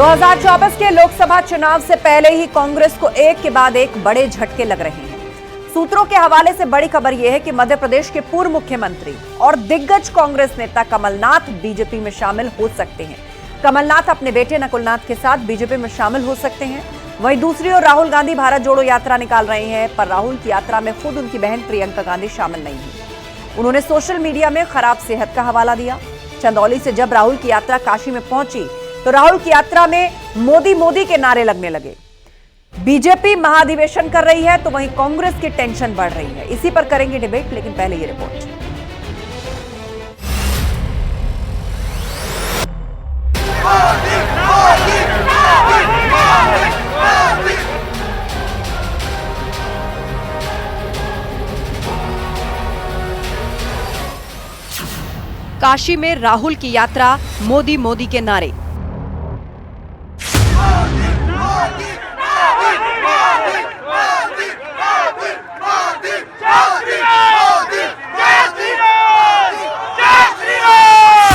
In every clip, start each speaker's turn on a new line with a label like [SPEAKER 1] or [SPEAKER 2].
[SPEAKER 1] 2024 के लोकसभा चुनाव से पहले ही कांग्रेस को एक के बाद एक बड़े झटके लग रहे हैं। सूत्रों के हवाले से बड़ी खबर यह है कि मध्य प्रदेश के पूर्व मुख्यमंत्री और दिग्गज कांग्रेस नेता कमलनाथ बीजेपी में शामिल हो सकते हैं। कमलनाथ अपने बेटे नकुलनाथ के साथ बीजेपी में शामिल हो सकते हैं। वहीं दूसरी ओर राहुल गांधी भारत जोड़ो यात्रा निकाल रहे हैं, पर राहुल की यात्रा में खुद उनकी बहन प्रियंका गांधी शामिल नहीं हुई। उन्होंने सोशल मीडिया में खराब सेहत का हवाला दिया। चंदौली से जब राहुल की यात्रा काशी में पहुंची तो राहुल की यात्रा में मोदी मोदी के नारे लगने लगे। बीजेपी महाधिवेशन कर रही है तो वहीं कांग्रेस की टेंशन बढ़ रही है। इसी पर करेंगे डिबेट, लेकिन पहले ये रिपोर्ट। काशी में राहुल की यात्रा, मोदी मोदी के नारे।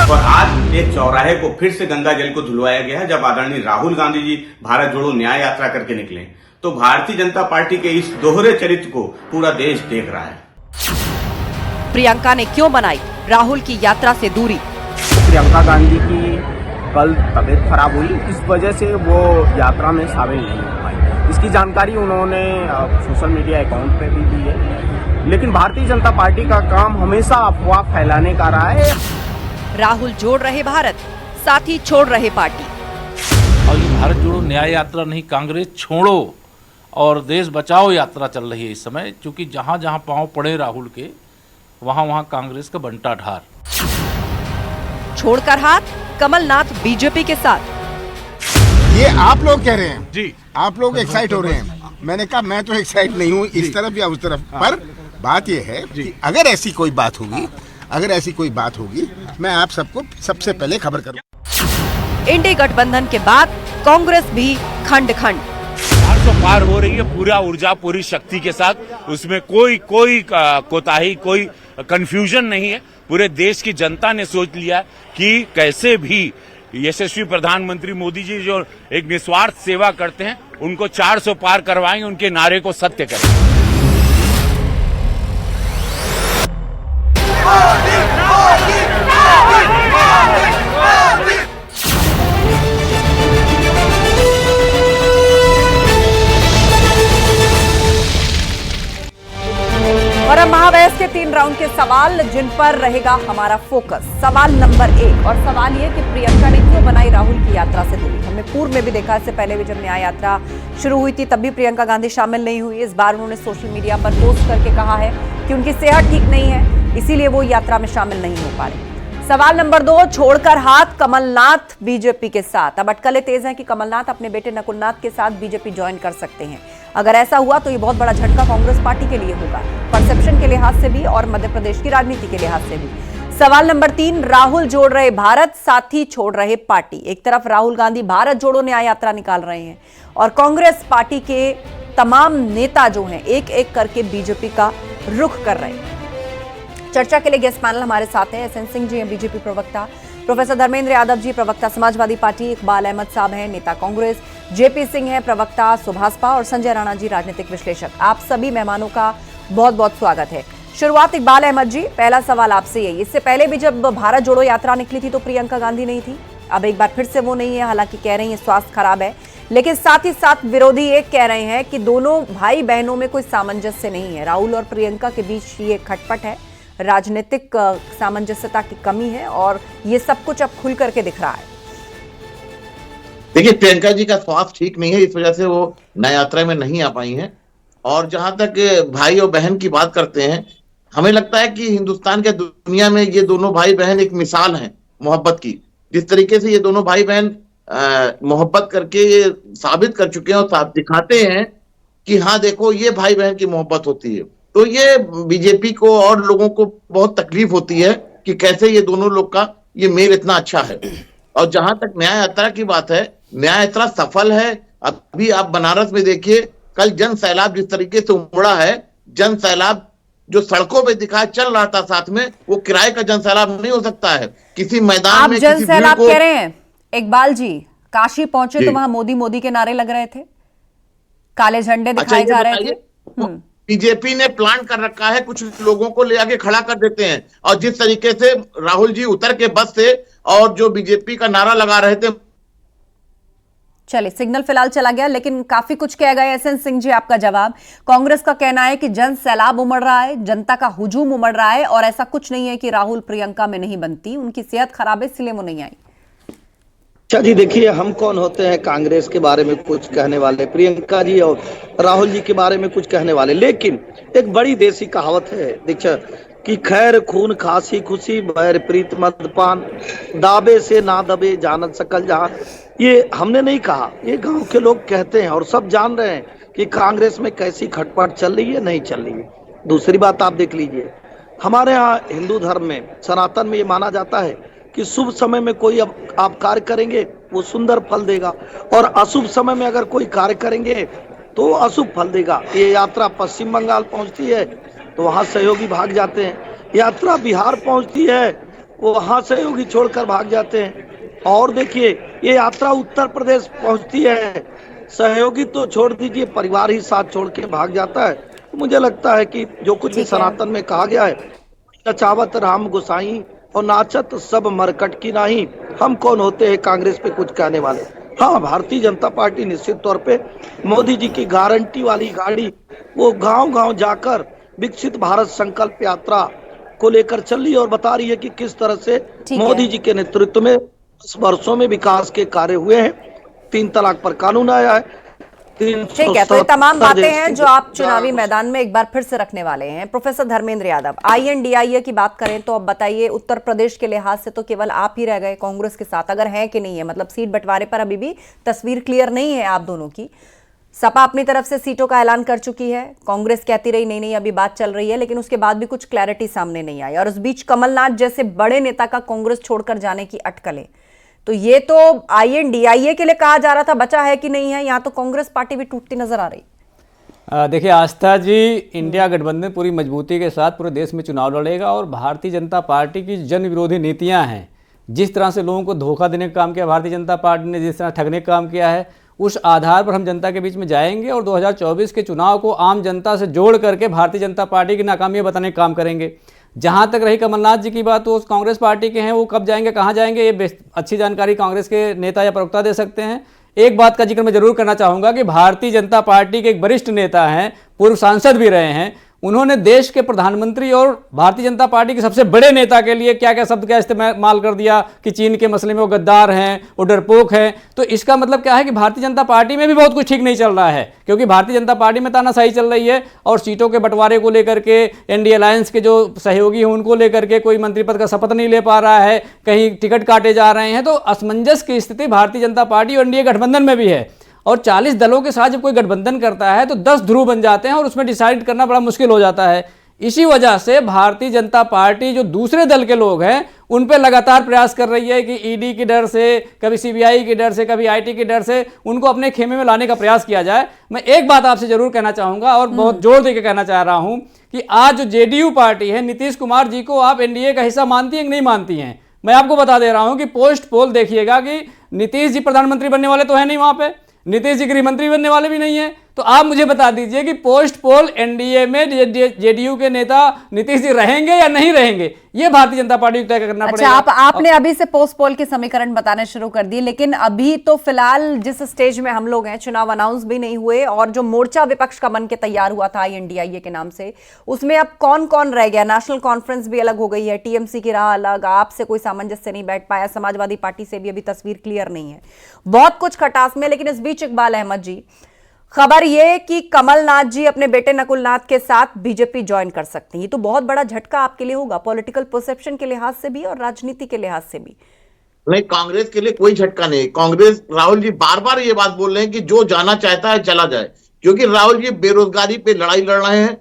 [SPEAKER 2] और आज एक चौराहे को फिर से गंगा जल को धुलवाया गया है। जब आदरणीय राहुल गांधी जी भारत जोड़ो न्याय यात्रा करके निकले तो भारतीय जनता पार्टी के इस दोहरे चरित्र को पूरा देश देख रहा है।
[SPEAKER 1] प्रियंका ने क्यों बनाई राहुल की यात्रा से दूरी?
[SPEAKER 3] प्रियंका गांधी की कल तबीयत खराब हुई, इस वजह से वो यात्रा में शामिल नहीं हो पाई। इसकी जानकारी उन्होंने सोशल मीडिया अकाउंट पे भी दी है, लेकिन भारतीय जनता पार्टी का काम हमेशा अफवाह फैलाने का रहा है।
[SPEAKER 1] राहुल जोड़ रहे भारत, साथ ही छोड़ रहे पार्टी।
[SPEAKER 4] और ये भारत जोड़ो न्याय यात्रा नहीं, कांग्रेस छोड़ो और देश बचाओ यात्रा चल रही है इस समय, क्योंकि जहां जहां पांव पड़े राहुल के वहां वहां कांग्रेस का बंटा ढार।
[SPEAKER 1] छोड़कर हाथ, कमलनाथ बीजेपी के साथ।
[SPEAKER 5] ये आप लोग कह रहे हैं जी, आप लोग एक्साइट हो रहे हैं। मैंने कहा मैं तो एक्साइट नहीं हूँ इस तरफ या उस तरफ, पर बात ये है कि अगर ऐसी कोई बात होगी, मैं आप सबको सबसे पहले खबर करूँ।
[SPEAKER 1] इंडी गठबंधन के बाद कांग्रेस भी खंड खंड
[SPEAKER 6] 400 पार हो रही है, पूरा ऊर्जा पूरी शक्ति के साथ। उसमें कोई कोताही, कोई कंफ्यूजन नहीं है। पूरे देश की जनता ने सोच लिया कि कैसे भी यशस्वी प्रधानमंत्री मोदी जी जो एक निस्वार्थ सेवा करते हैं उनको 400 पार करवाएंगे, उनके नारे को सत्य करेंगे।
[SPEAKER 1] और अब महाबहस के 3 राउंड के सवाल, जिन पर रहेगा हमारा फोकस। सवाल नंबर 1, और सवाल ये कि प्रियंका ने क्यों बनाई राहुल की यात्रा से दूरी? हमने पूर्व में भी देखा, इससे पहले भी जब न्याय यात्रा शुरू हुई थी तब भी प्रियंका गांधी शामिल नहीं हुई। इस बार उन्होंने सोशल मीडिया पर पोस्ट करके कहा है कि उनकी सेहत ठीक नहीं है, इसीलिए वो यात्रा में शामिल नहीं हो पा रहे। सवाल नंबर 2, छोड़कर हाथ, कमलनाथ बीजेपी के साथ। अब अटकलें तेज हैं कि कमलनाथ अपने बेटे नकुलनाथ के साथ बीजेपी ज्वाइन कर सकते हैं। अगर ऐसा हुआ तो ये बहुत बड़ा झटका कांग्रेस पार्टी के लिए होगा, परसेप्शन के लिहाज से भी और मध्य प्रदेश की राजनीति के लिहाज से भी। सवाल नंबर 3, राहुल जोड़ रहे भारत, साथ ही छोड़ रहे पार्टी। एक तरफ राहुल गांधी भारत जोड़ो न्याय यात्रा निकाल रहे हैं और कांग्रेस पार्टी के तमाम नेता जो हैं एक एक करके बीजेपी का रुख कर रहे हैं। चर्चा के लिए गेस्ट पैनल हमारे साथ हैं। एसएन सिंह जी हैं बीजेपी प्रवक्ता, प्रोफेसर धर्मेंद्र यादव जी प्रवक्ता समाजवादी पार्टी, इकबाल अहमद साहब हैं नेता कांग्रेस, जेपी सिंह है प्रवक्ता सुभाषपा, और संजय राणा जी राजनीतिक विश्लेषक। आप सभी मेहमानों का बहुत बहुत स्वागत है। शुरुआत इकबाल अहमद जी, पहला सवाल आपसे यही। इससे पहले भी जब भारत जोड़ो यात्रा निकली थी तो प्रियंका गांधी नहीं थी, अब एक बार फिर से वो नहीं है। हालांकि कह रही है स्वास्थ्य खराब है, लेकिन साथ ही साथ विरोधी एक कह रहे हैं कि दोनों भाई बहनों में कोई सामंजस्य नहीं है। राहुल और प्रियंका के बीच ये खटपट है, राजनीतिक सामंजस्यता की कमी है, और ये सब कुछ अब खुल करके दिख रहा है।
[SPEAKER 7] देखिए, प्रियंका जी का स्वास्थ्य ठीक नहीं है, इस वजह से वो न्याय यात्रा में नहीं आ पाई हैं। और जहां तक भाई और बहन की बात करते हैं, हमें लगता है कि हिंदुस्तान के दुनिया में ये दोनों भाई बहन एक मिसाल हैं मोहब्बत की। जिस तरीके से ये दोनों भाई बहन मोहब्बत करके ये साबित कर चुके हैं और साथ दिखाते हैं कि हाँ देखो, ये भाई बहन की मोहब्बत होती है। तो ये बीजेपी को और लोगों को बहुत तकलीफ होती है कि कैसे ये दोनों लोग का ये मेल इतना अच्छा है। और जहां तक न्याय यात्रा की बात है, न्याय यात्रा सफल है। अभी आप बनारस में देखिए, कल जन सैलाब जिस तरीके से उमड़ा है, जन सैलाब जो सड़कों पे दिखा चल रहा था साथ में, वो किराए का जन सैलाब नहीं हो सकता है। किसी मैदान
[SPEAKER 1] आप
[SPEAKER 7] में
[SPEAKER 1] जन सैलाब कह रहे हैं इकबाल जी, काशी पहुंचे
[SPEAKER 7] जी।
[SPEAKER 1] तो वहां मोदी मोदी के नारे लग रहे थे, काले झंडे
[SPEAKER 7] अच्छा,
[SPEAKER 1] दिखाए
[SPEAKER 7] ये
[SPEAKER 1] जा रहे थे।
[SPEAKER 7] बताइए, बीजेपी ने प्लान कर रखा है, कुछ लोगों को ले आके खड़ा कर देते हैं, और जिस तरीके से राहुल जी उतर के बस से और जो बीजेपी का नारा लगा रहे थे।
[SPEAKER 1] चलिए, सिग्नल फिलहाल चला गया, लेकिन काफी कुछ कह गए एसएन सिंह जी। आपका जवाब, कांग्रेस का कहना है कि जन सैलाब उमड़ रहा है, जनता का हुजूम उमड़ रहा है, और ऐसा कुछ नहीं है कि राहुल प्रियंका में नहीं बनती, उनकी सेहत खराब है इसलिए वो नहीं आई।
[SPEAKER 8] अच्छा जी, देखिए, हम कौन होते हैं कांग्रेस के बारे में कुछ कहने वाले, प्रियंका जी और राहुल जी के बारे में कुछ कहने वाले। लेकिन एक बड़ी देसी कहावत है देखिए कि खैर खून खांसी खुशी बैर प्रीत मदपान, दाबे से ना दबे जानत सकल जहान। ये हमने नहीं कहा, ये गांव के लोग कहते हैं, और सब जान रहे हैं कि कांग्रेस में कैसी खटपट चल रही है, नहीं चल रही है। दूसरी बात आप देख लीजिए, हमारे यहाँ हिंदू धर्म में, सनातन में ये माना जाता है कि शुभ समय में कोई आप कार्य करेंगे वो सुंदर फल देगा, और अशुभ समय में अगर कोई कार्य करेंगे तो अशुभ फल देगा। ये यात्रा पश्चिम बंगाल पहुंचती है तो वहां सहयोगी भाग जाते हैं, यात्रा बिहार पहुंचती है वहां सहयोगी छोड़कर भाग जाते हैं, और देखिए ये यात्रा उत्तर प्रदेश पहुंचती है, सहयोगी तो छोड़ दीजिए, परिवार ही साथ छोड़ के भाग जाता है। तो मुझे लगता है कि जो कुछ भी सनातन में कहा गया है, नचावत राम गोसाई और नाचत सब मरकट की नहीं, हम कौन होते हैं कांग्रेस पे कुछ कहने वाले। हाँ, भारतीय जनता पार्टी निश्चित तौर पे मोदी जी की गारंटी वाली गाड़ी वो गांव गांव जाकर विकसित भारत संकल्प यात्रा को लेकर चल रही है, और बता रही है कि किस तरह से मोदी जी के नेतृत्व में 10 वर्षों में विकास के कार्य हुए हैं। 3 तलाक पर कानून आया है।
[SPEAKER 1] ठीक है, तो ये तमाम बातें हैं जो आप चुनावी मैदान में एक बार फिर से रखने वाले हैं। प्रोफेसर धर्मेंद्र यादव, INDIA की बात करें तो अब बताइए, उत्तर प्रदेश के लिहाज से तो केवल आप ही रह गए कांग्रेस के साथ, अगर है कि नहीं है, मतलब सीट बंटवारे पर अभी भी तस्वीर क्लियर नहीं है आप दोनों की। सपा अपनी तरफ से सीटों का ऐलान कर चुकी है, कांग्रेस कहती रही नहीं नहीं अभी बात चल रही है, लेकिन उसके बाद भी कुछ क्लैरिटी सामने नहीं आई, और इस बीच कमलनाथ जैसे बड़े नेता का कांग्रेस छोड़कर जाने की अटकलें। तो ये तो INDIA के लिए कहा जा रहा था, बचा है कि नहीं है, यहाँ तो कांग्रेस पार्टी भी टूटती नजर आ रही।
[SPEAKER 9] देखिए आस्था जी, इंडिया गठबंधन पूरी मजबूती के साथ पूरे देश में चुनाव लड़ेगा, और भारतीय जनता पार्टी की जन विरोधी नीतियां हैं, जिस तरह से लोगों को धोखा देने का काम किया भारतीय जनता पार्टी ने, जिस तरह ठगने का काम किया है, उस आधार पर हम जनता के बीच में जाएंगे और 2024 के चुनाव को आम जनता से जोड़ करके भारतीय जनता पार्टी की नाकामियां बताने का काम करेंगे। जहां तक रही कमलनाथ जी की बात, तो कांग्रेस पार्टी के हैं, वो कब जाएंगे कहां जाएंगे ये अच्छी जानकारी कांग्रेस के नेता या प्रवक्ता दे सकते हैं। एक बात का जिक्र मैं जरूर करना चाहूंगा कि भारतीय जनता पार्टी के एक वरिष्ठ नेता हैं, पूर्व सांसद भी रहे हैं, उन्होंने देश के प्रधानमंत्री और भारतीय जनता पार्टी के सबसे बड़े नेता के लिए क्या क्या शब्द का इस्तेमाल कर दिया कि चीन के मसले में वो गद्दार हैं, वो डरपोक हैं। तो इसका मतलब क्या है कि भारतीय जनता पार्टी में भी बहुत कुछ ठीक नहीं चल रहा है, क्योंकि भारतीय जनता पार्टी में तानाशाही चल रही है, और सीटों के बंटवारे को लेकर के NDA अलायंस के जो सहयोगी हैं उनको लेकर के कोई मंत्री पद का शपथ नहीं ले पा रहा है, कहीं टिकट काटे जा रहे हैं। तो असमंजस की स्थिति भारतीय जनता पार्टी और NDA गठबंधन में भी है, और 40 दलों के साथ जब कोई गठबंधन करता है तो 10 ध्रुव बन जाते हैं, और उसमें डिसाइड करना बड़ा मुश्किल हो जाता है। इसी वजह से भारतीय जनता पार्टी जो दूसरे दल के लोग हैं उन पे लगातार प्रयास कर रही है कि ED की डर से, कभी CBI की डर से, कभी IT की डर से उनको अपने खेमे में लाने का प्रयास किया जाए। मैं एक बात आपसे जरूर कहना चाहूंगा, और बहुत जोर देकर कहना चाह रहा हूं, कि आज जो JDU पार्टी है, नीतीश कुमार जी को आप NDA का हिस्सा मानती हैं कि नहीं मानती हैं? मैं आपको बता दे रहा हूं कि पोस्ट पोल देखिएगा कि नीतीश जी प्रधानमंत्री बनने वाले तो है नहीं, वहां पे नीतीश जी गृह मंत्री बनने वाले भी नहीं है। तो आप मुझे बता दीजिए कि पोस्ट पोल NDA में JDU के नेता नीतीश जी रहेंगे या नहीं रहेंगे, ये भारतीय जनता पार्टी को तय करना पड़ेगा।
[SPEAKER 1] अच्छा, आपने अभी से पोस्ट पोल के समीकरण बताने शुरू कर दिए, लेकिन अभी तो फिलहाल जिस स्टेज में हम लोग हैं, चुनाव अनाउंस भी नहीं हुए, और जो मोर्चा विपक्ष का बन के तैयार हुआ था INDIA के नाम से, उसमें अब कौन कौन रह गया? नेशनल कॉन्फ्रेंस भी अलग हो गई है, TMC की राह अलग, आपसे कोई सामंजस्य नहीं बैठ पाया, समाजवादी पार्टी से भी अभी तस्वीर क्लियर नहीं है, बहुत कुछ खटास में। लेकिन इस बीच इकबाल अहमद जी, खबर यह कि कमलनाथ जी अपने बेटे नकुलनाथ के साथ बीजेपी ज्वाइन कर सकते हैं, ये तो बहुत बड़ा झटका आपके लिए होगा, पॉलिटिकल परसेप्शन के लिहाज से भी और राजनीति के लिहाज से भी।
[SPEAKER 7] नहीं, कांग्रेस के लिए कोई झटका नहीं। कांग्रेस, राहुल जी बार बार ये बात बोल रहे हैं कि जो जाना चाहता है चला जाए, क्योंकि राहुल जी बेरोजगारी पे लड़ाई लड़ रहे हैं,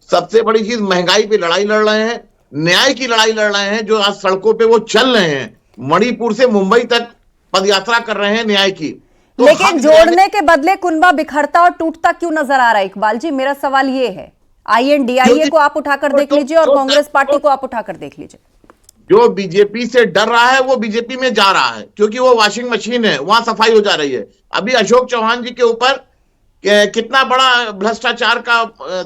[SPEAKER 7] सबसे बड़ी चीज महंगाई पे लड़ाई लड़ रहे हैं, न्याय की लड़ाई लड़ रहे हैं, जो आज सड़कों पे वो चल रहे हैं, मणिपुर से मुंबई तक पदयात्रा कर रहे हैं न्याय की। तो
[SPEAKER 1] लेकिन जोड़ने के बदले कुनबा बिखरता और टूटता क्यों नजर आ रहा है इकबाल जी? मेरा सवाल ये है, INDIA को आप उठाकर देख लीजिए और कांग्रेस पार्टी को आप उठाकर देख लीजिए।
[SPEAKER 7] जो बीजेपी से डर रहा है वो बीजेपी में जा रहा है, क्योंकि वो वॉशिंग मशीन है, वहां सफाई हो जा रही है। अभी अशोक चौहान जी के ऊपर कितना बड़ा भ्रष्टाचार का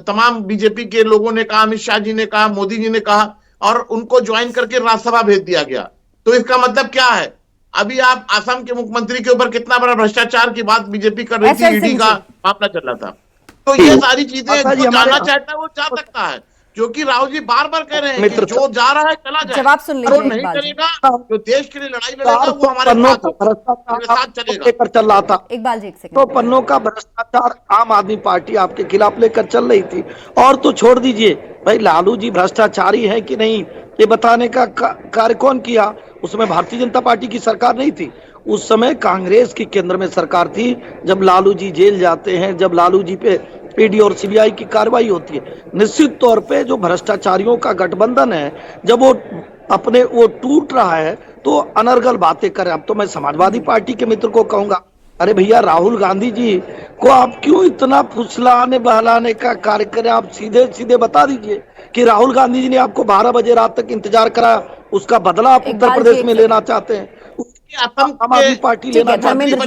[SPEAKER 7] तमाम बीजेपी के लोगों ने कहा, अमित शाह जी ने कहा, मोदी जी ने कहा, और उनको ज्वाइन करके राज्यसभा भेज दिया गया। तो इसका मतलब क्या है? अभी आप आसाम के मुख्यमंत्री के ऊपर कितना बड़ा भ्रष्टाचार की बात बीजेपी कर रही थी, ईडी का मामला चल रहा था। तो ये सारी चीजें जो जाना चाहता है वो जा सकता है, क्योंकि राहुल जी बार बार कह रहे हैं कि जो जा रहा है चला जाए।
[SPEAKER 1] जवाब सुन लीजिए
[SPEAKER 7] जो नहीं करेगा, जो देश के लिए लड़ाई लड़ेगा, वो हमारे साथ चलेगा।
[SPEAKER 8] लेकर चल रहा था।
[SPEAKER 1] इकबाल जी, एक सेकंड।
[SPEAKER 8] तो पन्नों का भ्रष्टाचार आम आदमी पार्टी आपके खिलाफ लेकर चल रही थी। और तो छोड़ दीजिए भाई, लालू जी भ्रष्टाचारी है कि नहीं ये बताने का कार्य कौन किया? उसमें भारतीय जनता पार्टी की सरकार नहीं थी, उस समय कांग्रेस की केंद्र में सरकार थी। जब लालू जी जेल जाते हैं, जब लालू जी पे ईडी और सीबीआई की कार्रवाई होती है, निश्चित तौर पे जो भ्रष्टाचारियों का गठबंधन है, जब वो टूट रहा है तो अनर्गल बातें करें। अब तो मैं समाजवादी पार्टी के मित्र को कहूंगा, अरे भैया राहुल गांधी जी को आप क्यों इतना फुसलाने बहलाने का कार्य करें? आप सीधे सीधे बता दीजिए कि राहुल गांधी जी ने आपको 12 बजे रात तक इंतजार करा, उसका बदला आप उत्तर प्रदेश में लेना चाहते हैं, आम आदमी पार्टी लेना चाहती है।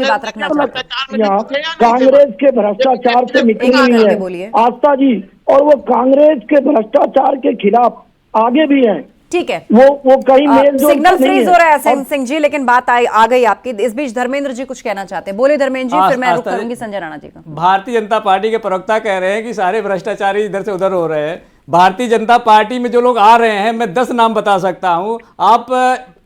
[SPEAKER 10] कांग्रेस के भ्रष्टाचार से निकली हुई है आस्था जी, और वो कांग्रेस के भ्रष्टाचार के खिलाफ आगे भी हैं।
[SPEAKER 1] ठीक है,
[SPEAKER 10] वो कहीं
[SPEAKER 1] सिग्नल फ्रीज हो रहा है सिंह जी, लेकिन बात आ गई आपकी। इस बीच धर्मेंद्र जी कुछ कहना चाहते हैं, बोले धर्मेंद्र जी, फिर मैं रुक करूंगी संजय राणा जी का।
[SPEAKER 9] भारतीय जनता पार्टी के प्रवक्ता कह रहे हैं कि सारे भ्रष्टाचारी इधर से उधर हो रहे हैं। भारतीय जनता पार्टी में जो लोग आ रहे हैं, मैं 10 नाम बता सकता हूं। आप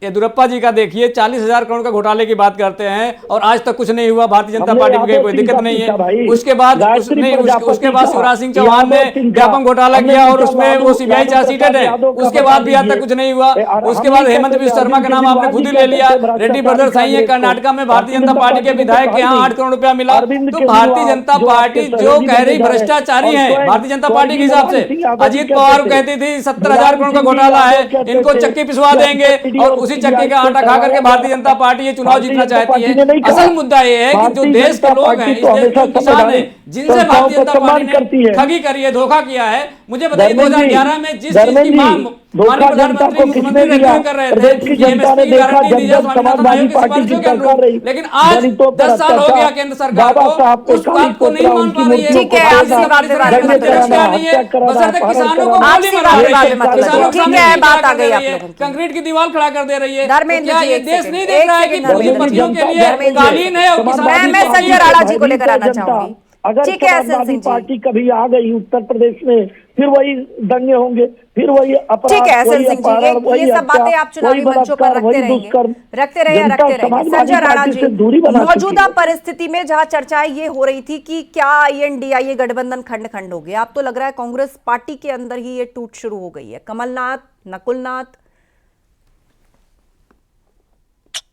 [SPEAKER 9] येदुरप्पा जी का देखिए, 40,000 करोड़ का घोटाले की बात करते हैं और आज तक कुछ नहीं हुआ। भारतीय जनता पार्टी में कोई दिक्कत नहीं है। उसके बाद शिवराज सिंह चौहान ने व्यापम घोटाला किया और उसमें वो सीबीआई चार्जशीटेड है, उसके बाद भी आज तक कुछ नहीं हुआ। उसके बाद हेमंत बिस्वा शर्मा का नाम आपने खुद ही ले लिया। रेड्डी ब्रदर्स आई है कर्नाटका में, भारतीय जनता पार्टी के विधायक के यहाँ 8 करोड़ रुपया मिला। तो भारतीय जनता पार्टी जो कह रही भ्रष्टाचारी है, भारतीय जनता पार्टी के हिसाब से अजीत पवार कहती थी 70,000 करोड़ का घोटाला है, इनको चक्की पिसवा देंगे, और उसी चक्की का आटा खा करके भारतीय जनता पार्टी ये चुनाव जीतना चाहती है। असल मुद्दा ये है कि जो देश के लोग हैं, इस देश के किसान हैं, जिनसे भारतीय जनता पार्टी ने ठगी करी है, धोखा किया है। मुझे बताइए 2011 में जिस चीज की मांग माननीय प्रधानमंत्री मुख्यमंत्री रेड्डी कर रहे थे कि एमएसपी की गारंटी दी जाए स्वामीनाथन आयोग की सिफारिशों के अनुरूप, लेकिन आज 10 साल हो गया केंद्र सरकार को उस बात को नहीं मान पा रही है।
[SPEAKER 1] ठीक है, आपसे बात
[SPEAKER 9] नहीं है, बशर्ते किसानों को गोली मार रही है, किसानों के सामने
[SPEAKER 1] बात आ गई आप लोगों की,
[SPEAKER 9] कंक्रीट की दीवार खड़ा कर दे रही है।
[SPEAKER 1] धर्मेंद्र जी,
[SPEAKER 9] ये देश नहीं देख रहा है कि पूंजीपतियों के लिए कालीन है और किसान।
[SPEAKER 1] मैं संजय राणा जी को लेकर आना चाहूंगी।
[SPEAKER 10] अगर
[SPEAKER 1] ठीक है,
[SPEAKER 10] समाजवादी पार्टी कभी आ गई उत्तर प्रदेश में, फिर वही दंगे होंगे, फिर वही अपराध।
[SPEAKER 1] ठीक है सिंह जी, ये सब बातें आप चुनावी मंचों पर रखते रहे। संजय राणा जी, मौजूदा परिस्थिति में जहां चर्चाएं ये हो रही थी कि क्या INDIA गठबंधन खंड खंड हो गया, अब तो लग रहा है कांग्रेस पार्टी के अंदर ही ये टूट शुरू हो गई है। कमलनाथ, नकुलनाथ,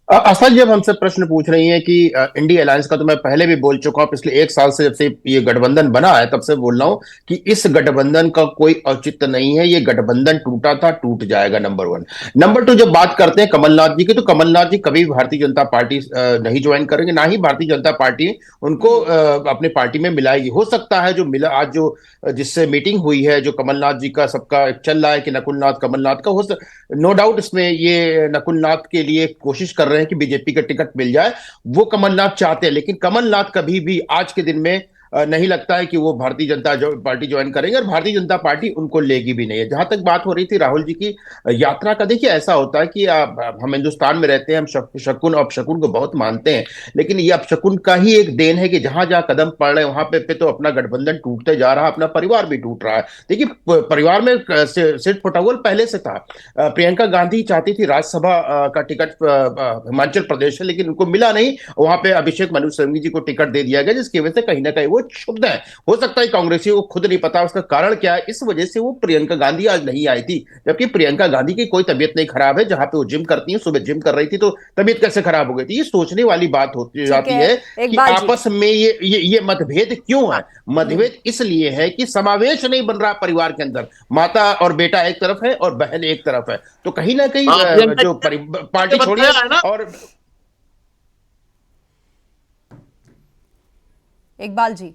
[SPEAKER 11] असल जब हमसे प्रश्न पूछ रही हैं कि इंडिया अलायंस का, तो मैं पहले भी बोल चुका हूं, पिछले 1 साल से जब से ये गठबंधन बना है तब से बोल रहा हूं कि इस गठबंधन का कोई औचित्य नहीं है। ये गठबंधन टूटा था, टूट जाएगा, नंबर 1। नंबर 2, जब बात करते हैं कमलनाथ जी की, तो कमलनाथ जी कभी भारतीय जनता पार्टी नहीं ज्वाइन करेंगे, ना ही भारतीय जनता पार्टी उनको अपने पार्टी में मिलाएगी। हो सकता है जो मिला आज जो जिससे मीटिंग हुई है, जो कमलनाथ जी का सबका चल रहा है कि नकुलनाथ कमलनाथ का, हो नो डाउट इसमें ये नकुलनाथ के लिए कोशिश कर रहे हैं कि बीजेपी का टिकट मिल जाए, वो कमलनाथ चाहते हैं। लेकिन कमलनाथ कभी भी आज के दिन में नहीं लगता है कि वो भारतीय जनता पार्टी ज्वाइन करेंगे, और भारतीय जनता पार्टी उनको लेगी भी नहीं है। जहां तक बात हो रही थी राहुल जी की यात्रा का, देखिए ऐसा होता है कि हम हिंदुस्तान में रहते हैं, हम शकुन और अपशकुन को बहुत मानते हैं, लेकिन ये अपशकुन का ही एक देन है कि जहां जहां कदम पड़ रहे हैं वहां पे तो अपना गठबंधन टूटते जा रहा है, अपना परिवार भी टूट रहा है। देखिए परिवार में सिट फुटबॉल पहले से था। प्रियंका गांधी चाहती थी राज्यसभा का टिकट हिमाचल प्रदेश से, लेकिन उनको मिला नहीं, वहां पे अभिषेक मनु सिंघवी जी को टिकट दे दिया गया, जिसकी वजह से कहीं ना कहीं वो क्षुब्ध है। हो सकता है कांग्रेसियों को खुद नहीं पता उसका कारण क्या है, इस वजह से वो प्रियंका गांधी आज नहीं आई थी। जबकि प्रियंका गांधी की कोई तबीयत नहीं खराब है, जहां पे वो जिम करती है, सुबह जिम कर रही थी, तो तबीयत कैसे खराब हो गई थी? ये सोचने वाली बात होती जाती है कि आपस में ये मतभेद क्यों है। मतभेद इसलिए है कि समावेश नहीं बन रहा परिवार के अंदर, माता और बेटा एक तरफ है और बहन एक तरफ है, तो कहीं ना कहीं जो पार्टी छोड़िए और
[SPEAKER 1] इकबाल जी,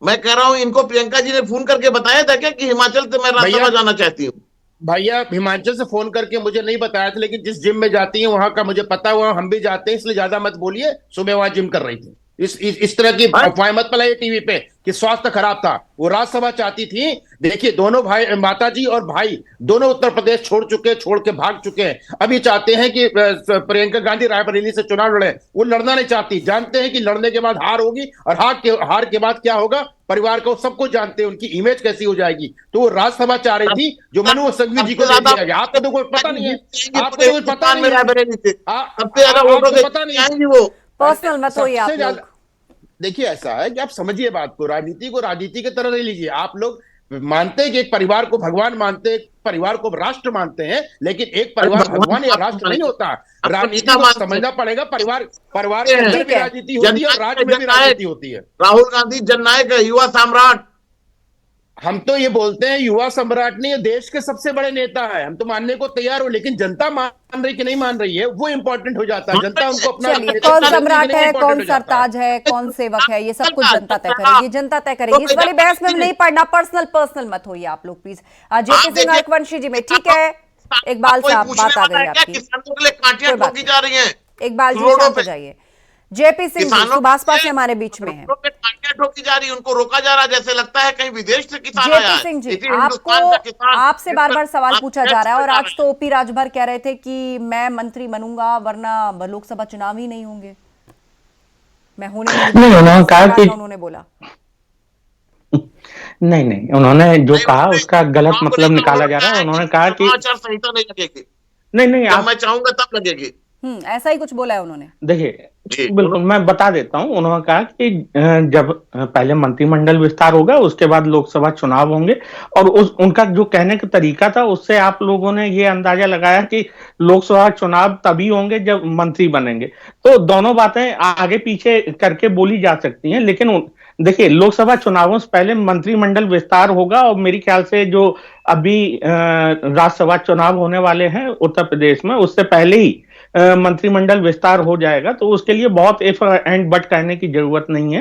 [SPEAKER 7] मैं कह रहा हूं इनको प्रियंका जी ने फोन करके बताया था क्या कि हिमाचल से मैं राज्यसभा जाना चाहती हूँ?
[SPEAKER 11] भैया हिमाचल से फोन करके मुझे नहीं बताया था, लेकिन जिस जिम में जाती है वहां का मुझे पता हुआ, हम भी जाते हैं, इसलिए ज्यादा मत बोलिए। सुबह वहां जिम कर रही थी। इस तरह की अफवाहें मत फैलाइए टीवी पे कि स्वास्थ्य खराब था। वो राज्यसभा चाहती थी। देखिए दोनों भाई, माता जी और भाई दोनों उत्तर प्रदेश छोड़ के भाग चुके हैं। अब ये चाहते हैं कि प्रियंका गांधी रायबरेली से चुनाव लड़े। वो लड़ना नहीं चाहती, जानते हैं कि लड़ने के बाद हार होगी, और हार के बाद क्या होगा, परिवार को सबको जानते हैं, उनकी इमेज कैसी हो जाएगी। तो वो राज्यसभा चाह रही थी जो मनु संघवी जी को दे दिया गया। आपको तो कुछ पता नहीं है, आपको तो कुछ पता नहीं है, पता नहीं है।
[SPEAKER 1] पर्सनल मत होइए आप लोग।
[SPEAKER 11] देखिए ऐसा है कि आप समझिए बात को राजनीति की तरह ले लीजिए। आप लोग मानते हैं कि एक परिवार को भगवान मानते हैं, परिवार को राष्ट्र मानते हैं, लेकिन एक परिवार भगवान या राष्ट्र नहीं होता। राजनीति को समझना पड़ेगा। परिवार के अंदर भी राजनीति होती है और राज्य में भी राजनीति होती है।
[SPEAKER 7] राहुल गांधी जननायक है, युवा सम्राट।
[SPEAKER 11] हम तो ये बोलते हैं युवा सम्राट नहीं, ये देश के सबसे बड़े नेता है। हम तो मानने को तैयार हो, लेकिन जनता मान रही कि नहीं मान रही है, वो इंपॉर्टेंट हो जाता है। जनता उनको अपना
[SPEAKER 1] कौन सम्राट है, कौन सरताज है, कौन सेवक है, ये सब कुछ जनता तय करेगी। जनता तय करेगी। इस वाली बहस में नहीं पढ़ना। पर्सनल मत होइए आप लोग प्लीज। जेपी सिंह रघुवंशी जी में ठीक है, इकबाल साहब बात आ गई आपकी। इकबाल जी शांत हो जाइए। जेपी सिंह जी सुभाषपा से हमारे बीच में है।
[SPEAKER 7] ठोकी जा रही, उनको रोका जा रहा, जैसे लगता है कहीं विदेश से किसान आया है।
[SPEAKER 1] जेपी सिंह जी, आपसे बार बार सवाल पूछा जा रहा है, और आज तो ओपी राजभर कह रहे थे कि मैं मंत्री बनूंगा वरना लोकसभा चुनाव ही नहीं होंगे, मैं होने नहीं।
[SPEAKER 12] उन्होंने कहा कि
[SPEAKER 1] उन्होंने बोला
[SPEAKER 12] नहीं, उन्होंने जो कहा उसका गलत मतलब निकाला जा रहा है। उन्होंने कहा कि
[SPEAKER 7] आचार संहिता नहीं लगेगी।
[SPEAKER 12] नहीं
[SPEAKER 7] जब मैं चाहूंगा तब लगेगी।
[SPEAKER 1] ऐसा ही कुछ बोला है उन्होंने।
[SPEAKER 12] देखिए बिल्कुल मैं बता देता हूं। उन्होंने कहा कि जब पहले मंत्रिमंडल विस्तार होगा उसके बाद लोकसभा चुनाव होंगे, और उनका जो कहने का तरीका था उससे आप लोगों ने ये अंदाजा लगाया कि लोकसभा चुनाव तभी होंगे जब मंत्री बनेंगे। तो दोनों बातें आगे पीछे करके बोली जा सकती हैं, लेकिन देखिए लोकसभा चुनावों से पहले मंत्रिमंडल विस्तार होगा, और मेरे ख्याल से जो अभी राज्यसभा चुनाव होने वाले हैं उत्तर प्रदेश में, उससे पहले ही मंत्रिमंडल विस्तार हो जाएगा। तो उसके लिए बहुत इफ एंड बट करने की जरूरत नहीं है।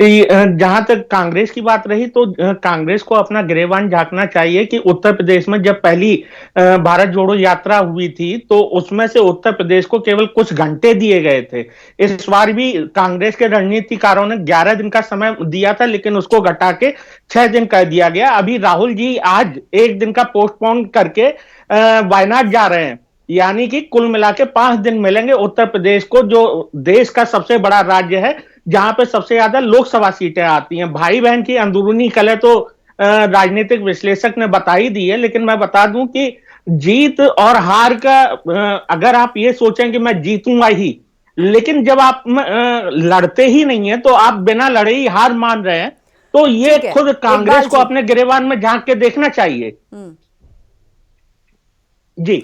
[SPEAKER 12] जहां तक कांग्रेस की बात रही, तो कांग्रेस को अपना गिरेबान झांकना चाहिए कि उत्तर प्रदेश में जब पहली भारत जोड़ो यात्रा हुई थी तो उसमें से उत्तर प्रदेश को केवल कुछ घंटे दिए गए थे। इस बार भी कांग्रेस के रणनीतिकारों ने 11 दिन का समय दिया था, लेकिन उसको घटा के 6 दिन कर दिया गया। अभी राहुल जी आज 1 दिन का पोस्टपोन करके वायनाड जा रहे हैं, यानी कि कुल मिला के 5 दिन मिलेंगे उत्तर प्रदेश को, जो देश का सबसे बड़ा राज्य है, जहां पे सबसे ज्यादा लोकसभा सीटें आती हैं। भाई बहन की अंदरूनी कलह तो राजनीतिक विश्लेषक ने बता ही दी है, लेकिन मैं बता दूं कि जीत और हार का अगर आप ये सोचें कि मैं जीतूंगा ही, लेकिन जब आप लड़ते ही नहीं है तो आप बिना लड़े ही हार मान रहे हैं, तो ये खुद कांग्रेस को अपने गिरेबान में झांक के देखना चाहिए। जी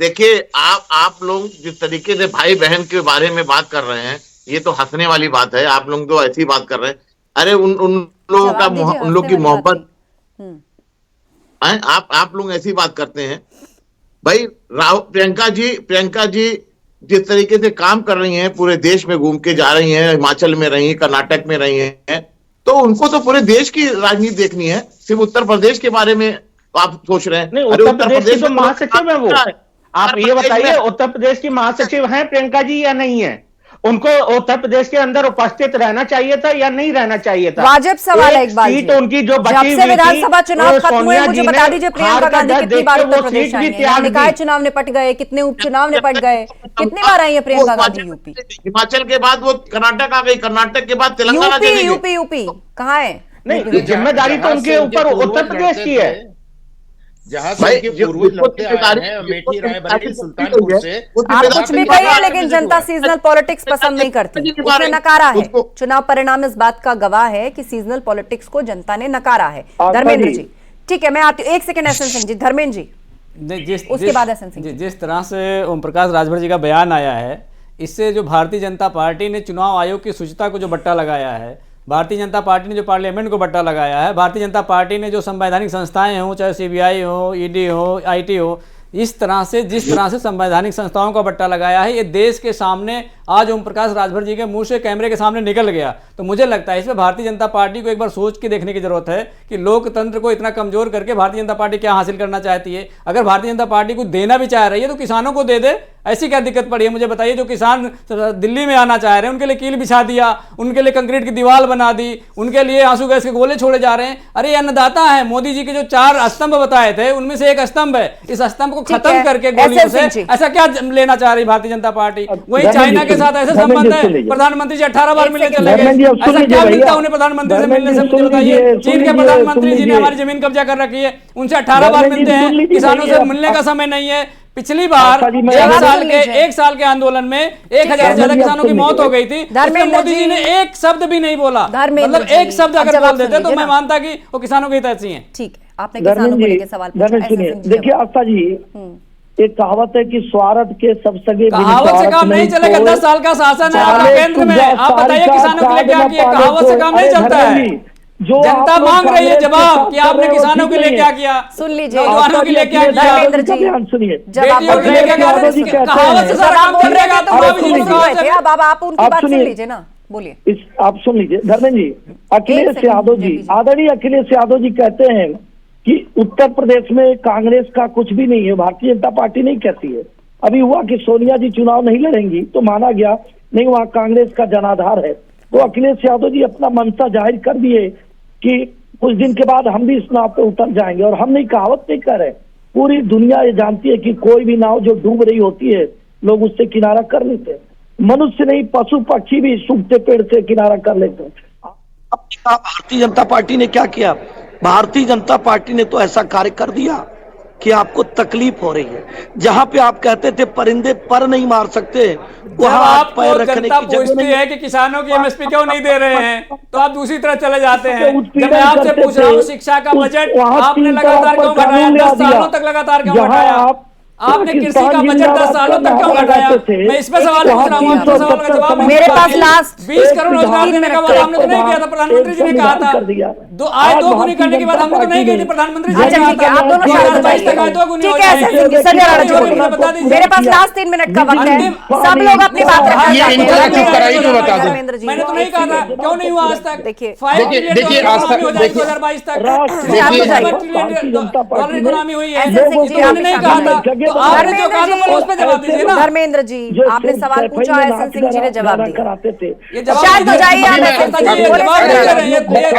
[SPEAKER 7] देखिए आप लोग जिस तरीके से भाई बहन के बारे में बात कर रहे हैं, ये तो हंसने वाली बात है। आप लोग तो ऐसी बात कर रहे हैं। अरे उन लोगों का, उन लोग की मोहब्बत, आप लोग ऐसी बात करते हैं। भाई प्रियंका जी जिस तरीके से काम कर रही हैं, पूरे देश में घूम के जा रही हैं, हिमाचल में रही, कर्नाटक में रही हैं, तो उनको तो पूरे देश की राजनीति देखनी है, सिर्फ उत्तर प्रदेश के बारे में आप सोच रहे हैं।
[SPEAKER 12] नहीं, उत्तर प्रदेश की तो महासचिव है वो। आप ये बताइए उत्तर प्रदेश की महासचिव हैं प्रियंका जी या नहीं है? उनको उत्तर प्रदेश के अंदर उपस्थित रहना चाहिए था या नहीं रहना चाहिए था?
[SPEAKER 1] वाजिब सवाल है इकबाल जी।
[SPEAKER 12] सीट उनकी जो बची हुई थी,
[SPEAKER 1] विधानसभा चुनाव खत्म हुए, मुझे बता दीजिए प्रियंका गांधी कितनी बार उत्तर प्रदेश आई हैं? निकाय चुनाव निपट गए, कितने उपचुनाव निपट गए, कितनी बार आई है प्रियंका गांधी यूपी?
[SPEAKER 7] हिमाचल के बाद वो कर्नाटक आ गई, कर्नाटक के बाद तेलंगाना,
[SPEAKER 1] यूपी कहाँ है?
[SPEAKER 12] नहीं, जिम्मेदारी तो उनके ऊपर उत्तर प्रदेश की है।
[SPEAKER 11] जहां से पूर्वज लड़ते आए हैं, अमेठी, रायबरेली, सुल्तानपुर से।
[SPEAKER 1] आप कुछ भी कहिए, लेकिन जनता सीजनल पॉलिटिक्स पसंद नहीं करती, उसने नकारा है। चुनाव परिणाम इस बात का गवाह है कि सीजनल पॉलिटिक्स को जनता ने नकारा है। धर्मेंद्र जी, ठीक है, मैं आती हूँ 1 सेकंड। एसएन सिंह जी, धर्मेंद्र जी, उसके बाद एसएन सिंह।
[SPEAKER 9] जिस तरह से ओम प्रकाश राजभर जी का बयान आया है, इससे जो भारतीय जनता पार्टी ने चुनाव आयोग की शुचिता को जो बट्टा लगाया है, भारतीय जनता पार्टी ने जो पार्लियामेंट को बट्टा लगाया है, भारतीय जनता पार्टी ने जो संवैधानिक संस्थाएं हों, चाहे सीबीआई हो, ईडी हो, आईटी हो, इस तरह से जिस तरह से संवैधानिक संस्थाओं का बट्टा लगाया है, ये देश के सामने आज ओम प्रकाश राजभर जी के मुंह से कैमरे के सामने निकल गया। तो मुझे लगता है इसमें भारतीय जनता पार्टी को एक बार सोच के देखने की जरूरत है कि लोकतंत्र को इतना कमजोर करके भारतीय जनता पार्टी क्या हासिल करना चाहती है। अगर भारतीय जनता पार्टी को देना भी चाह रही है तो किसानों को दे दे, ऐसी क्या दिक्कत पड़ी है मुझे बताइए। जो किसान दिल्ली में आना चाह रहे हैं उनके लिए कील बिछा दिया, उनके लिए कंक्रीट की दीवार बना दी, उनके लिए आंसू गैस के गोले छोड़े जा रहे हैं। अरे ये अन्नदाता है। मोदी जी के जो 4 स्तंभ बताए थे उनमें से एक स्तंभ है, इस स्तंभ को खत्म करके गोलियों से ऐसा क्या लेना चाह रही भारतीय जनता पार्टी। वही चाइना के साथ ऐसे संबंध है, प्रधानमंत्री जी 18 बार मिलने चले गए, ऐसा क्या मिलता है उन्हें प्रधानमंत्री से मिलने से मुझे बताइए। चीन के प्रधानमंत्री जी ने हमारी जमीन कब्जा कर रखी है, उनसे 18 बार मिलते हैं, किसानों से मिलने का समय नहीं है। पिछली बार एक साल के आंदोलन में 1000 से ज्यादा किसानों की मौत हो गई थी, उसमें मोदी जी ने एक शब्द भी नहीं बोला। मतलब एक शब्द अगर बोल देते तो मैं मानता कि वो किसानों के हितैषी हैं।
[SPEAKER 1] ठीक है, आपने किसानों को लेकर सवाल
[SPEAKER 10] सुनिए। देखिए आस्था जी, एक कहावत है कि स्वार्थ के सब सगे,
[SPEAKER 9] कहावत से काम नहीं चलेगा। 10 साल का शासन है आपका केंद्र में, आप बताइए किसानों के लिए क्या किया। कहावत से काम नहीं चलता है। जो जनता मांग रही है जवाब कि आपने किसानों के लिए क्या किया,
[SPEAKER 1] सुन लीजिए,
[SPEAKER 9] नौजवानों के लिए क्या किया।
[SPEAKER 10] सुनिए,
[SPEAKER 9] कहावत से सारा काम चल रहेगा तो
[SPEAKER 1] अब आप उनकी बात सुन लीजिए ना, बोलिए।
[SPEAKER 10] आप सुन लीजिए धर्मेंद्र जी। अखिलेश यादव जी, आदरणीय अखिलेश यादव जी कहते हैं कि उत्तर प्रदेश में कांग्रेस का कुछ भी नहीं है, भारतीय जनता पार्टी नहीं कहती है। अभी हुआ कि सोनिया जी चुनाव नहीं लड़ेंगी तो माना गया नहीं, वहां कांग्रेस का जनाधार है। तो अखिलेश यादव जी अपना मंशा जाहिर कर दिए कि कुछ दिन के बाद हम भी इस नाव पे उतर जाएंगे। और हम नहीं, कहावत नहीं कर रहे, पूरी दुनिया ये जानती है कि कोई भी नाव जो डूब रही होती है लोग उससे किनारा कर लेते हैं। मनुष्य नहीं, पशु पक्षी भी सूखते पेड़ से किनारा कर लेते हैं।
[SPEAKER 8] भारतीय जनता पार्टी ने क्या किया? भारतीय जनता पार्टी ने तो ऐसा कार्य कर दिया कि आपको तकलीफ हो रही है। जहां पे आप कहते थे परिंदे पर नहीं मार सकते, वहां आप पैर रखने की जगह
[SPEAKER 9] पूछती है कि किसानों की एमएसपी क्यों नहीं दे रहे हैं तो आप दूसरी तरफ चले जाते हैं। जब मैं आपसे पूछ रहा हूँ शिक्षा का बजट आपने लगातार क्यों घटाया, 10 सालों तक लगातार क्यों घटाया? आपने कृषि का बजट 10 सालों तक क्यों घटाया? मैं इसमें सवाल पूछ रहा हूँ, आपके सवाल का जवाब
[SPEAKER 1] मेरे पास लास्ट
[SPEAKER 9] 20 करोड़ रोजगार देने का वादा हमने तो नहीं किया था, प्रधानमंत्री जी ने कहा था। आय दोगुनी करने की बात हमने तो नहीं कही थी, प्रधानमंत्री जी ने कहा था।
[SPEAKER 1] आप दोनों मेरे पास लास्ट 3 मिनट का वक्त है, सब लोग अपनी बात रखें। धर्मेंद्र जी,
[SPEAKER 9] मैंने तो नहीं कहा था, क्यों नहीं हुआ आज तक? देखिए 2022 तक डॉलर इकोनॉमी हुई है, नहीं कहा था। तो आपने जो कहा था उस पर जवाब दीजिए ना।
[SPEAKER 1] धर्मेंद्र जी, आपने सवाल पूछा, एहसन सिंह जी ने जवाब दिया।
[SPEAKER 9] ये जवाब
[SPEAKER 1] शायद हो जाइए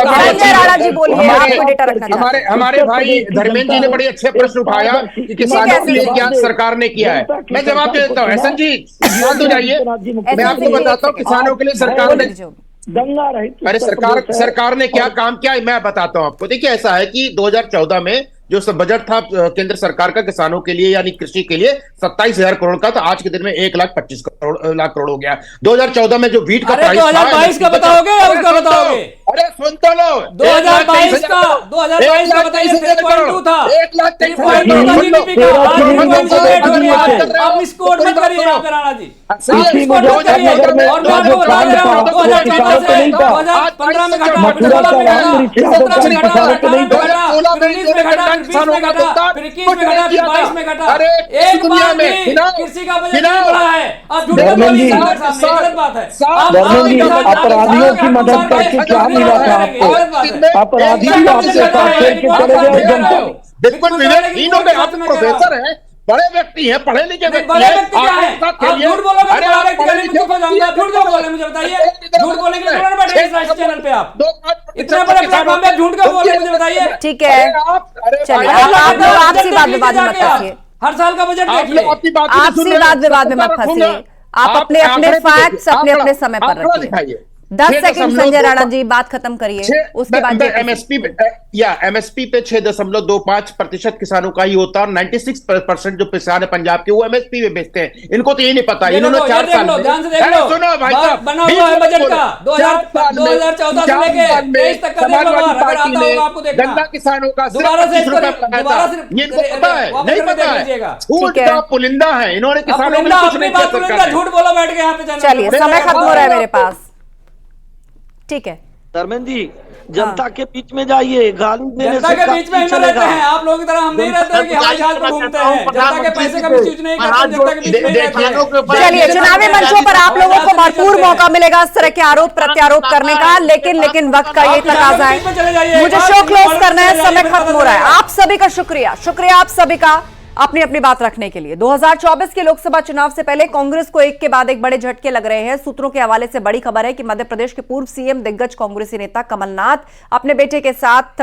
[SPEAKER 1] संजय राणा जी, बोलिए, आपको डेटा रखना।
[SPEAKER 11] हमारे भाई धर्मेंद्र जी ने बड़े अच्छे प्रश्न उठाया कि किसानों के लिए क्या सरकार ने किया है। मैं जवाब दे देता हूँ। एहसन जी शांत हो जाइए, मैं आपको बताता हूँ किसानों के लिए सरकार ने
[SPEAKER 10] दंगा रही।
[SPEAKER 11] अरे सरकार ने क्या काम किया है मैं बताता हूँ आपको। देखिए ऐसा है कि 2014 में जो सब बजट था केंद्र सरकार का किसानों के लिए यानी कृषि के लिए 27,000 करोड़ का, तो आज के दिन में 1,25 लाख करोड़ हो गया। 2014 में जो वीट का प्राइस
[SPEAKER 9] 2022 का बताओगे या उसका बताओगे?
[SPEAKER 11] अरे सुन तो लो,
[SPEAKER 9] 2022 का बताइए 3.2 था, 1,23,000 जीडीपी का। आप मिसकोट मत करिए यहाँ पे राणा जी, मिसकोट मत करिए। और मैं आपको बता दे रहा हूँ 2014 से 2015 में घटा, 2016 में घटा, 2017 में घटा, 2018 में घटा, 2019 में घटा, 2020 में घटा, फिर 21 में घटा, फिर 22 में घटा। एक बार भी कृषि का बजट नहीं बढ़ा है। आप झूठ बोलिए, गलत बात है।
[SPEAKER 10] अपराधियों की मदद करके क्या मिला था आपको? अपराधी आपसे
[SPEAKER 11] बिल्कुल तीनों में आप प्रोफेसर हैं, बड़े व्यक्ति हैं, पढ़े लिखे व्यक्ति
[SPEAKER 9] बड़े व्यक्ति क्या है? आप झूठ बोलोगे तो बड़ा व्यक्ति कहने में दुख हो जाऊंगा। झूठ क्यों बोले मुझे बताइए? झूठ बोलने के लिए थोड़ा ना बैठे इस राष्ट्रीय चैनल पे आप। इतने बड़े प्लेटफॉर्म पे झूठ क्यों बोले मुझे बताइए?
[SPEAKER 1] ठीक है, चलिए आपसी बात विवाद में मत फंसिए।
[SPEAKER 9] हर साल का बजट देखिए,
[SPEAKER 1] आपसी बात विवाद में मत फंसिए। आप अपने अपने फैक्ट्स अपने अपने समय पर रखिए। 10 सेकंड संजय राणा जी बात खत्म करिए, उसके बाद
[SPEAKER 11] एमएसपी पे 6.25% किसानों का ही होता है और 96% जो किसान है पंजाब के वो एमएसपी में बेचते हैं। इनको तो ये नहीं पता। इन्होंने 4 साल
[SPEAKER 9] सुनो भाई साहब, बना हुआ है बजट का 2014 से लेके 23 तक का
[SPEAKER 11] गन्ना किसानों का
[SPEAKER 9] दोबारा से
[SPEAKER 11] इनको पता है नहीं पता है, झूठ का पुलिंदा है। इन्होंने किसानों में कुछ नहीं किया।
[SPEAKER 9] झूठ बोलो बैठ के यहाँ पे।
[SPEAKER 1] चलिए समय खत्म हो रहा है मेरे पास, ठीक है
[SPEAKER 8] धर्मेंद्र जी, जनता के बीच में जाइए, गाली देने
[SPEAKER 9] जनता
[SPEAKER 8] से
[SPEAKER 9] के
[SPEAKER 8] काम
[SPEAKER 9] बीच में
[SPEAKER 8] नहीं
[SPEAKER 9] हम रहते
[SPEAKER 8] चलेगा।
[SPEAKER 9] हैं, आप लोगों की तरह हम नहीं रहते हैं कि हवाई जहाज पर घूमते हैं। जनता के पैसे का मिसयूज नहीं करते, जनता के बीच में रहते हैं।
[SPEAKER 1] चलिए, चुनावी मंचों पर आप लोगों को भरपूर मौका मिलेगा इस तरह के आरोप प्रत्यारोप करने का, लेकिन वक्त का ये तकाजा है। मुझे शो क्लोज करना है, समय खत्म हो रहा है। आप सभी का शुक्रिया आप सभी का अपनी अपनी बात रखने के लिए। 2024 के लोकसभा चुनाव से पहले कांग्रेस को एक के बाद एक बड़े झटके लग रहे हैं। सूत्रों के हवाले से बड़ी खबर है कि मध्य प्रदेश के पूर्व सीएम दिग्गज कांग्रेसी नेता कमलनाथ अपने बेटे के साथ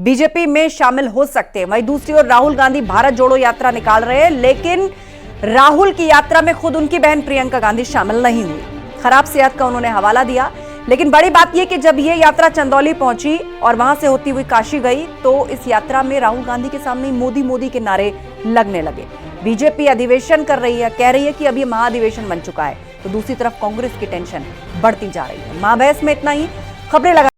[SPEAKER 1] बीजेपी में शामिल हो सकते हैं। वहीं दूसरी ओर राहुल गांधी भारत जोड़ो यात्रा निकाल रहे हैं, लेकिन राहुल की यात्रा में खुद उनकी बहन प्रियंका गांधी शामिल नहीं हुई। खराब सेहत का उन्होंने हवाला दिया। लेकिन बड़ी बात यह कि जब यह यात्रा चंदौली पहुंची और वहां से होती हुई काशी गई, तो इस यात्रा में राहुल गांधी के सामने मोदी मोदी के नारे लगने लगे। बीजेपी अधिवेशन कर रही है, कह रही है कि अब यह महाधिवेशन बन चुका है, तो दूसरी तरफ कांग्रेस की टेंशन बढ़ती जा रही है। महाबहस में इतना ही। खबरें लगा